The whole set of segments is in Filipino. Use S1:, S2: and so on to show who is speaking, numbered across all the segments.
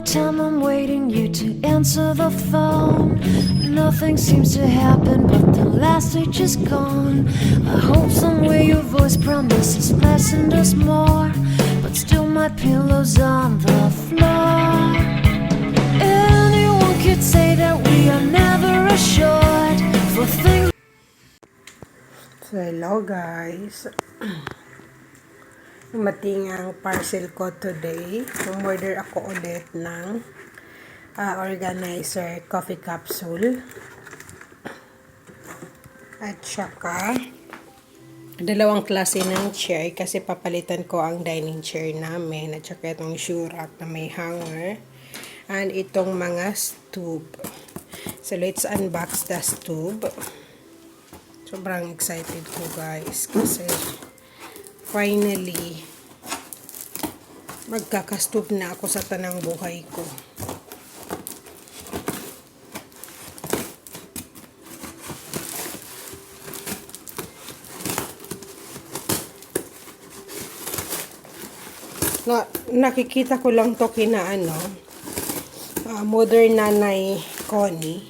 S1: the time I'm waiting you to answer the phone. Nothing seems to happen, but the last stage is gone. I hope somewhere your voice promises less and us more, but still my pillow's on the floor. Anyone could say that we are never assured for things.
S2: So, hello guys. Dumating ang parcel ko today. Umorder ako ulit ng organizer coffee capsule. At saka, dalawang klase ng chair kasi papalitan ko ang dining chair namin. At saka itong shoe rack na may hanger. And itong mga stove. So, let's unbox the stove. Sobrang excited ko guys kasi finally magkakastove na ako sa tanang buhay ko. Nakikita ko lang to kina modern nanay Connie.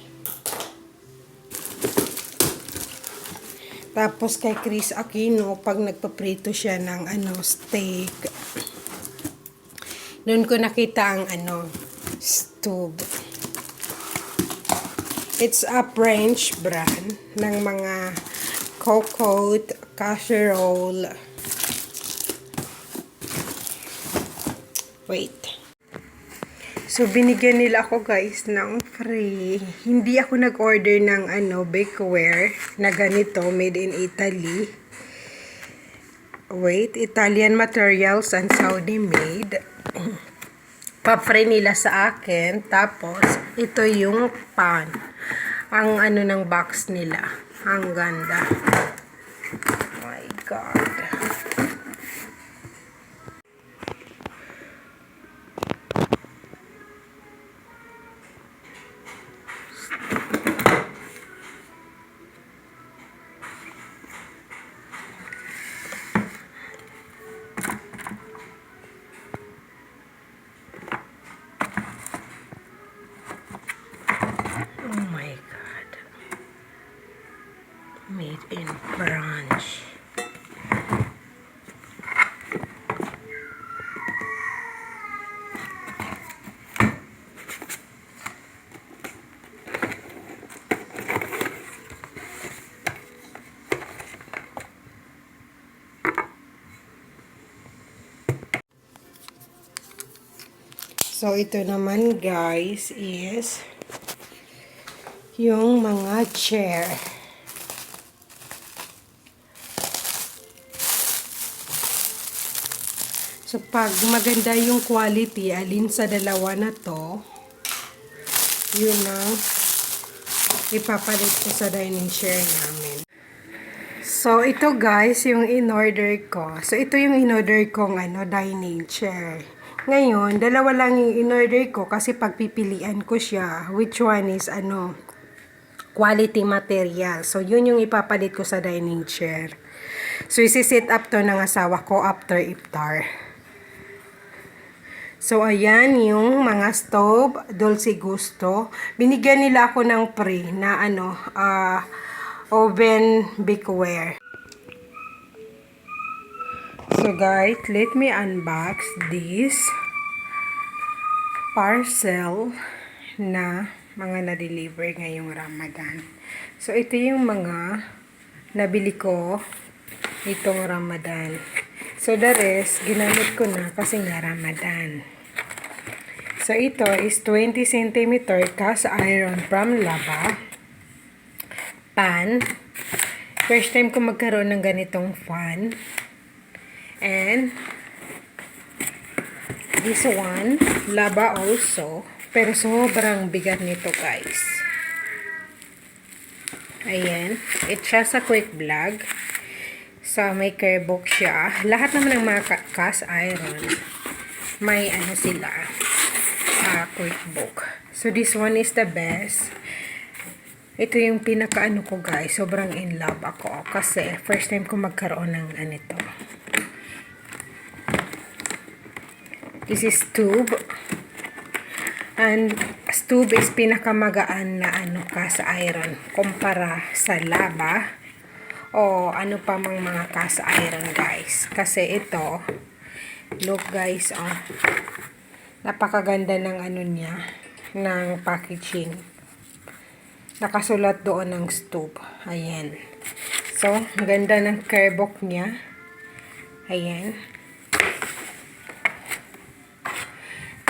S2: Tapos kay Chris Aquino, pag nagpaprito siya ng steak. Doon ko nakita ang stove. It's a French brand ng mga cocotte, casserole. Wait. So, binigyan nila ako guys ng free. Hindi ako nag-order ng bakeware na ganito, made in Italy. Wait, Italian materials and Saudi made. Pa-free nila sa akin. Tapos, ito yung pan. Ang ng box nila. Ang ganda. Oh my God. Oh my God. Made in France. So, ito naman guys is yung mga chair. So, pag maganda yung quality, alin sa dalawa na to, yun ang ipapalit ko sa dining chair namin. So, ito guys, yung in-order ko. So, ito yung in-order kong dining chair. Ngayon, dalawa lang yung in-order ko kasi pagpipilian ko siya, which one is quality material. So, yun yung ipapalit ko sa dining chair. So, isi-set up to ng asawa ko after iftar. So, ayan yung mga stove, Dolce Gusto. Binigyan nila ako ng free na oven bakeware. So guys, let me unbox this parcel na mga na-deliver ngayong Ramadan. So ito yung mga nabili ko itong Ramadan. So the rest, ginamit ko na kasi nga Ramadan. So ito is 20 cm cast iron from Laba. Pan. First time ko magkaroon ng ganitong fan. And this one, Laba also. Pero sobrang bigat nito guys. Ayan. It's just a quick vlog. So, may care book siya. Lahat naman ng mga cast iron, may sila. Quick book. So, this one is the best. Ito yung pinaka ko guys. Sobrang in love ako. Kasi, first time ko magkaroon ng ganito. This is tube. And stove is pinakamagaan na cast iron kumpara sa lava o ano pa mang mga cast iron, guys. Kasi ito, look guys, napakaganda ng niya, ng packaging. Nakasulat doon ng stove. Ayan. So, ganda ng curve niya. Ayan.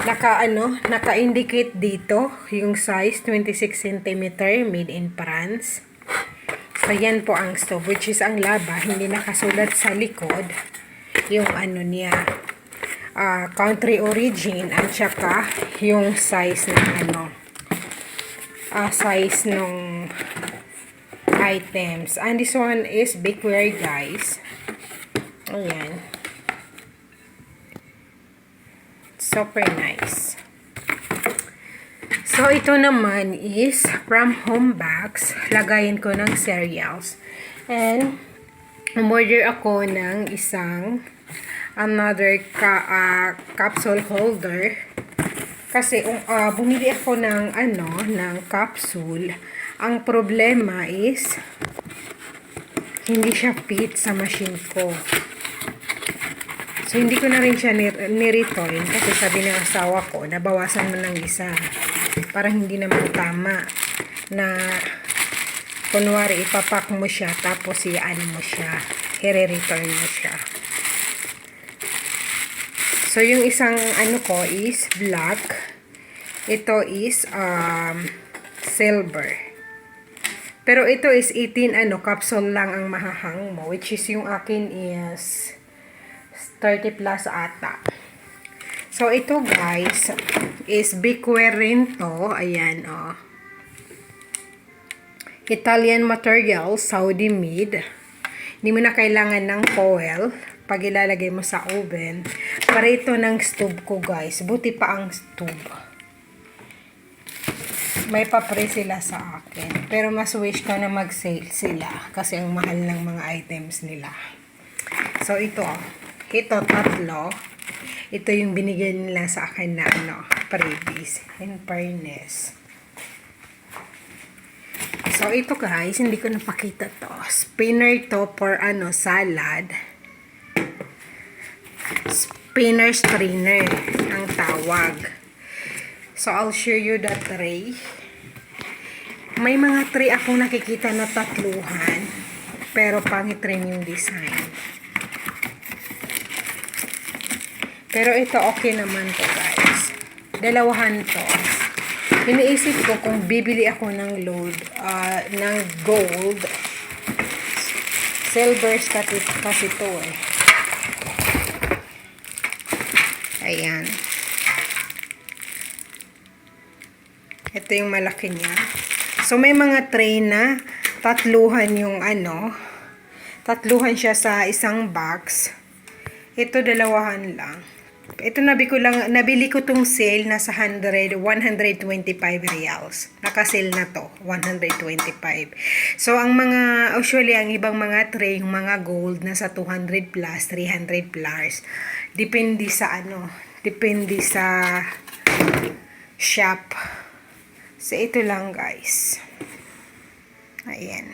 S2: Naka-indicate dito yung size 26 cm made in France. So, yan po ang stove, which is ang laba. Hindi nakasulat sa likod yung niya, country origin at saka yung size ng size ng items. And this one is bakeware, guys. Ayan. Super nice. So, ito naman is from home box. Lagayan ko ng cereals. And, umorder ako ng another capsule holder. Kasi, bumili ako ng capsule. Ang problema is, hindi siya fit sa machine ko. So, hindi ko na rin siya ni-return kasi sabi ng asawa ko, nabawasan mo ng isa. Para hindi naman tama na kunwari ipapak mo siya tapos mo siya, i-return mo siya. So, yung isang ko is black. Ito is silver. Pero ito is 18 capsule lang ang mahahang mo, which is yung akin is 30 plus ata. So, ito guys, is bakeware rin to. Ayan, Italian material, Saudi made. Hindi mo na kailangan ng foil pag ilalagay mo sa oven. Para ito ng stove ko, guys. Buti pa ang stove. May papre sila sa akin. Pero mas wish ko na mag-sale sila kasi ang mahal ng mga items nila. So, ito, tatlo. Ito yung binigay nila sa akin na freebies. In fairness. So, ito guys, hindi ko napakita to. Spinner to for salad. Spinner strainer ang tawag. So, I'll show you the tray. May mga tray akong nakikita na tatluhan. Pero pangit rin yung design. Pero ito okay naman to guys. Dalawahan to. Iniisip ko kung bibili ako ng ng gold. Silver kasi to eh. Ayan. Ito yung malaki niya. So may mga tray na tatluhan yung tatluhan siya sa isang box. Ito dalawahan lang. Ito nabili ko tong sale nasa 125 reals. Naka-sale na to, 125. So ang usually ang ibang mga tray, yung mga gold nasa 200 plus, 300 plus. Depende sa shop. So ito lang guys. Ayan.